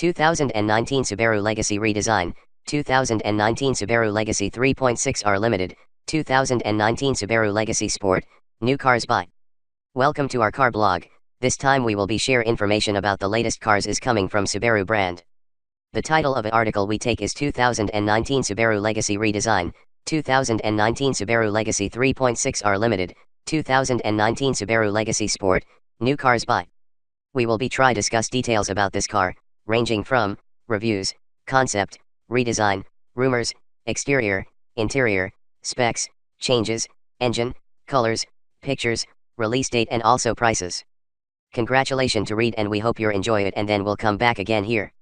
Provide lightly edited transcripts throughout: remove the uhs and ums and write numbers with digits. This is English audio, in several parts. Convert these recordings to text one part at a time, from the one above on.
2019 Subaru Legacy Redesign, 2019 Subaru Legacy 3.6R Limited, 2019 Subaru Legacy Sport, new cars by. Welcome to our car blog. This time we will be share information about the latest cars is coming from Subaru brand. The title of the article we take is 2019 Subaru Legacy Redesign, 2019 Subaru Legacy 3.6R Limited, 2019 Subaru Legacy Sport, new cars by. We will be try discuss details about this car, ranging from reviews, concept, redesign, rumors, exterior, interior, specs, changes, engine, colors, pictures, release date and also prices. Congratulations to read and we hope you enjoy it and then we'll come back again here.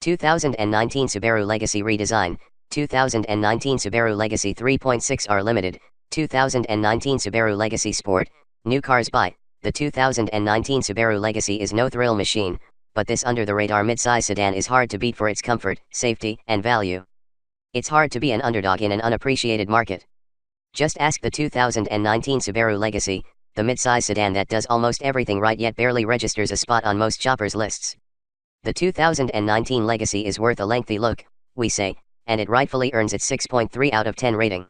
2019 Subaru Legacy Redesign, 2019 Subaru Legacy 3.6R Limited, 2019 Subaru Legacy Sport, new cars by. The 2019 Subaru Legacy is no thrill machine, but this under-the-radar mid-size sedan is hard to beat for its comfort, safety, and value. It's hard to be an underdog in an unappreciated market. Just ask the 2019 Subaru Legacy, the mid-size sedan that does almost everything right yet barely registers a spot on most shoppers' lists. The 2019 Legacy is worth a lengthy look, we say, and it rightfully earns its 6.3 out of 10 rating.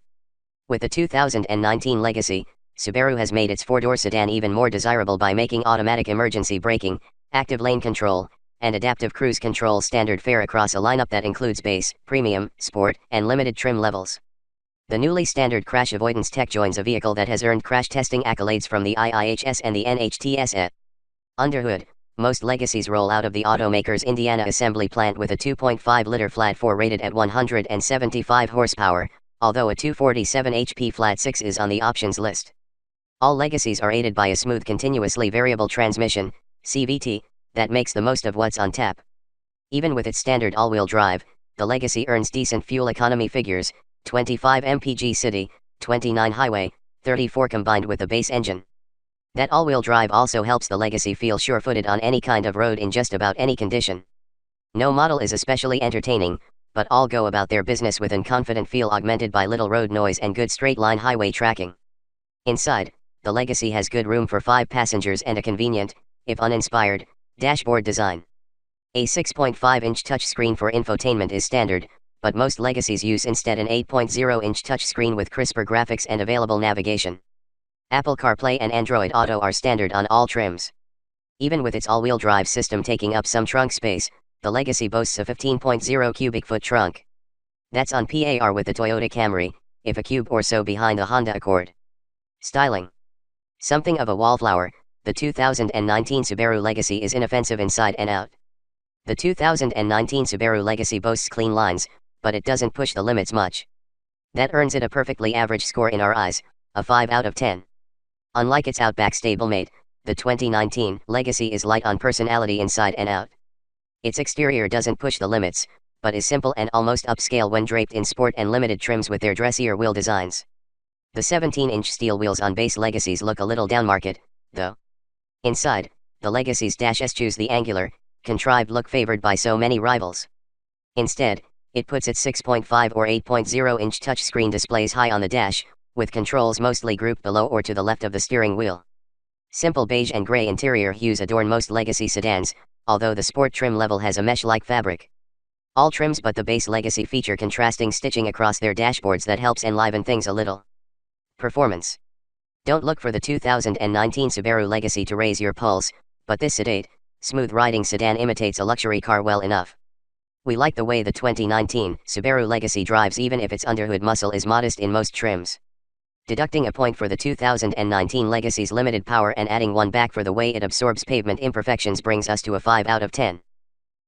With the 2019 Legacy, Subaru has made its four-door sedan even more desirable by making automatic emergency braking, active lane control, and adaptive cruise control standard fare across a lineup that includes base, premium, sport, and limited trim levels. The newly standard crash avoidance tech joins a vehicle that has earned crash testing accolades from the IIHS and the NHTSA. Underhood, most Legacies roll out of the automaker's Indiana assembly plant with a 2.5-liter flat 4 rated at 175 horsepower, although a 247 HP flat 6 is on the options list. All Legacies are aided by a smooth continuously variable transmission, CVT, that makes the most of what's on tap. Even with its standard all-wheel drive, the Legacy earns decent fuel economy figures, 25 mpg city, 29 highway, 34 combined with the base engine. That all-wheel drive also helps the Legacy feel sure-footed on any kind of road in just about any condition. No model is especially entertaining, but all go about their business with an confident feel augmented by little road noise and good straight-line highway tracking. Inside, the Legacy has good room for 5 passengers and a convenient, if uninspired, dashboard design. A 6.5-inch touchscreen for infotainment is standard, but most Legacies use instead an 8.0-inch touchscreen with crisper graphics and available navigation. Apple CarPlay and Android Auto are standard on all trims. Even with its all-wheel drive system taking up some trunk space, the Legacy boasts a 15.0 cubic foot trunk. That's on par with the Toyota Camry, if a cube or so behind the Honda Accord. Styling. Something of a wallflower, the 2019 Subaru Legacy is inoffensive inside and out. The 2019 Subaru Legacy boasts clean lines, but it doesn't push the limits much. That earns it a perfectly average score in our eyes, a 5 out of 10. Unlike its Outback stablemate, the 2019 Legacy is light on personality inside and out. Its exterior doesn't push the limits, but is simple and almost upscale when draped in sport and limited trims with their dressier wheel designs. The 17-inch steel wheels on base Legacies look a little downmarket, though. Inside, the Legacy's dash eschews the angular, contrived look favored by so many rivals. Instead, it puts its 6.5 or 8.0-inch touchscreen displays high on the dash, with controls mostly grouped below or to the left of the steering wheel. Simple beige and gray interior hues adorn most Legacy sedans, although the sport trim level has a mesh-like fabric. All trims but the base Legacy feature contrasting stitching across their dashboards that helps enliven things a little. Performance. Don't look for the 2019 Subaru Legacy to raise your pulse, but this sedate, smooth-riding sedan imitates a luxury car well enough. We like the way the 2019 Subaru Legacy drives even if its underhood muscle is modest in most trims. Deducting a point for the 2019 Legacy's limited power and adding one back for the way it absorbs pavement imperfections brings us to a 5 out of 10.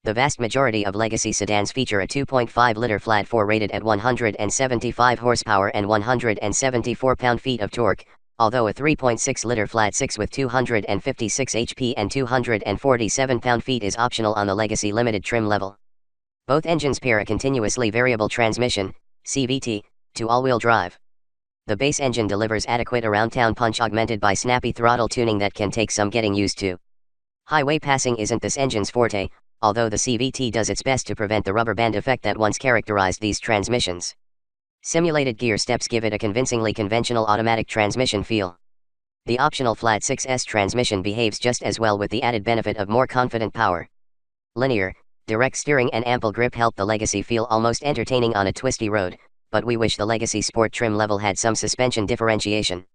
The vast majority of Legacy sedans feature a 2.5-liter flat 4 rated at 175 horsepower and 174 pound-feet of torque, although a 3.6-liter flat 6 with 256 HP and 247 pound-feet is optional on the Legacy limited trim level. Both engines pair a continuously variable transmission, CVT, to all-wheel drive. The base engine delivers adequate around-town punch augmented by snappy throttle tuning that can take some getting used to. Highway passing isn't this engine's forte, although the CVT does its best to prevent the rubber band effect that once characterized these transmissions. Simulated gear steps give it a convincingly conventional automatic transmission feel. The optional flat 6S transmission behaves just as well with the added benefit of more confident power. Linear, Direct steering and ample grip help the Legacy feel almost entertaining on a twisty road, but we wish the Legacy Sport trim level had some suspension differentiation.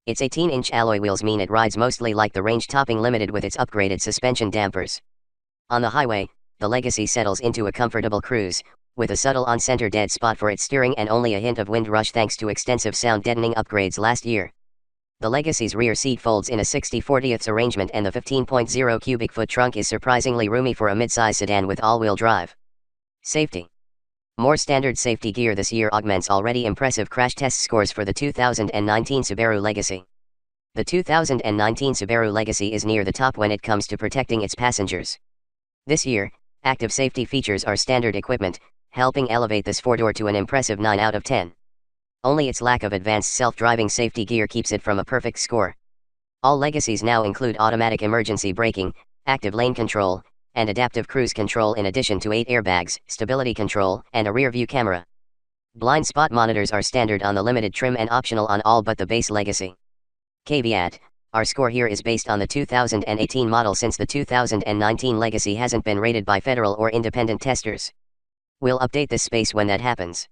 Its 18-inch alloy wheels mean it rides mostly like the range-topping Limited with its upgraded suspension dampers. On the highway, the Legacy settles into a comfortable cruise, with a subtle on-center dead spot for its steering and only a hint of wind rush thanks to extensive sound-deadening upgrades last year. The Legacy's rear seat folds in a 60/40 arrangement and the 15.0 cubic foot trunk is surprisingly roomy for a mid-size sedan with all-wheel drive. Safety. More standard safety gear this year augments already impressive crash test scores for the 2019 Subaru Legacy. The 2019 Subaru Legacy is near the top when it comes to protecting its passengers. This year, active safety features are standard equipment, helping elevate this four-door to an impressive 9 out of 10. Only its lack of advanced self-driving safety gear keeps it from a perfect score. All Legacies now include automatic emergency braking, active lane control, and adaptive cruise control in addition to 8 airbags, stability control, and a rear-view camera. Blind spot monitors are standard on the Limited trim and optional on all but the base Legacy. Caveat: our score here is based on the 2018 model since the 2019 Legacy hasn't been rated by federal or independent testers. We'll update this space when that happens.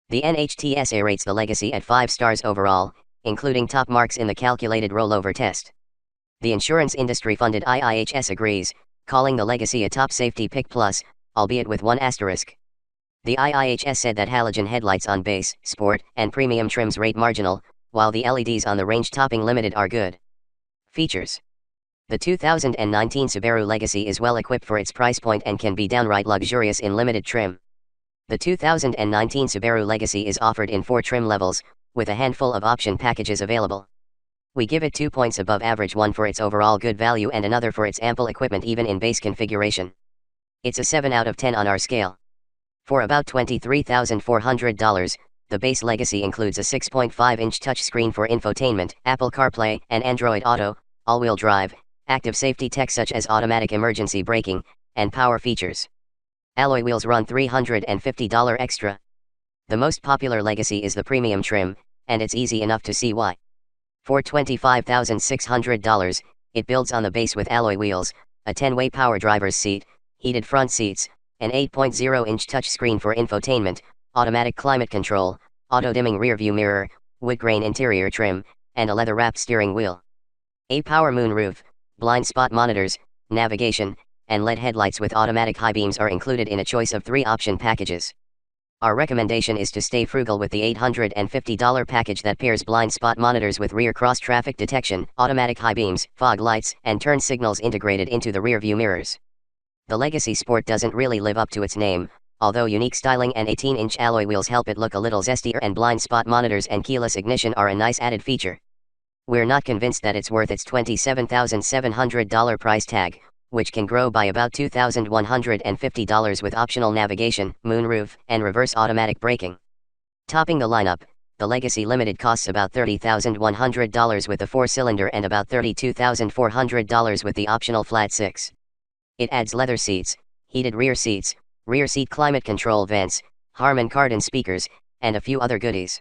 The NHTSA rates the Legacy at 5 stars overall, including top marks in the calculated rollover test. The insurance industry-funded IIHS agrees, calling the Legacy a top safety pick plus, albeit with one asterisk. The IIHS said that halogen headlights on base, sport, and premium trims rate marginal, while the LEDs on the range-topping Limited are good. Features. The 2019 Subaru Legacy is well equipped for its price point and can be downright luxurious in Limited trim. The 2019 Subaru Legacy is offered in 4 trim levels, with a handful of option packages available. We give it 2 points above average, one for its overall good value and another for its ample equipment even in base configuration. It's a 7 out of 10 on our scale. For about $23,400, the base Legacy includes a 6.5-inch touchscreen for infotainment, Apple CarPlay, and Android Auto, all-wheel drive, active safety tech such as automatic emergency braking, and power features. Alloy wheels run $350 extra. The most popular Legacy is the premium trim, and it's easy enough to see why. For $25,600, it builds on the base with alloy wheels, a 10-way power driver's seat, heated front seats, an 8.0-inch touchscreen for infotainment, automatic climate control, auto-dimming rearview mirror, wood-grain interior trim, and a leather-wrapped steering wheel. A power moonroof, blind spot monitors, navigation, and LED headlights with automatic high beams are included in a choice of 3 option packages. Our recommendation is to stay frugal with the $850 package that pairs blind spot monitors with rear cross-traffic detection, automatic high beams, fog lights, and turn signals integrated into the rearview mirrors. The Legacy Sport doesn't really live up to its name, although unique styling and 18-inch alloy wheels help it look a little zestier, and blind spot monitors and keyless ignition are a nice added feature. We're not convinced that it's worth its $27,700 price tag, which can grow by about $2,150 with optional navigation, moonroof, and reverse automatic braking. Topping the lineup, the Legacy Limited costs about $30,100 with the 4-cylinder and about $32,400 with the optional flat 6. It adds leather seats, heated rear seat climate control vents, Harman Kardon speakers, and a few other goodies.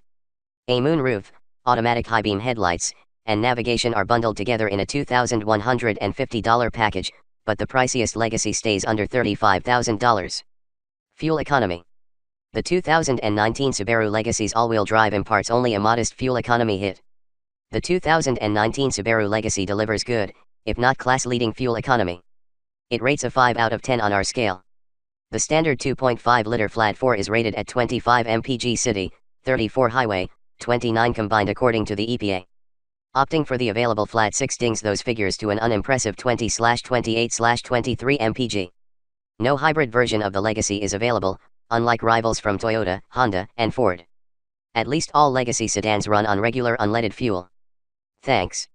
A moonroof, automatic high beam headlights, and navigation are bundled together in a $2,150 package, but the priciest Legacy stays under $35,000. Fuel economy. The 2019 Subaru Legacy's all-wheel drive imparts only a modest fuel economy hit. The 2019 Subaru Legacy delivers good, if not class-leading fuel economy. It rates a 5 out of 10 on our scale. The standard 2.5-liter flat 4 is rated at 25 mpg city, 34 highway, 29 combined according to the EPA. Opting for the available flat 6 dings those figures to an unimpressive 20/28/23 mpg. No hybrid version of the Legacy is available, unlike rivals from Toyota, Honda, and Ford. At least all Legacy sedans run on regular unleaded fuel. Thanks.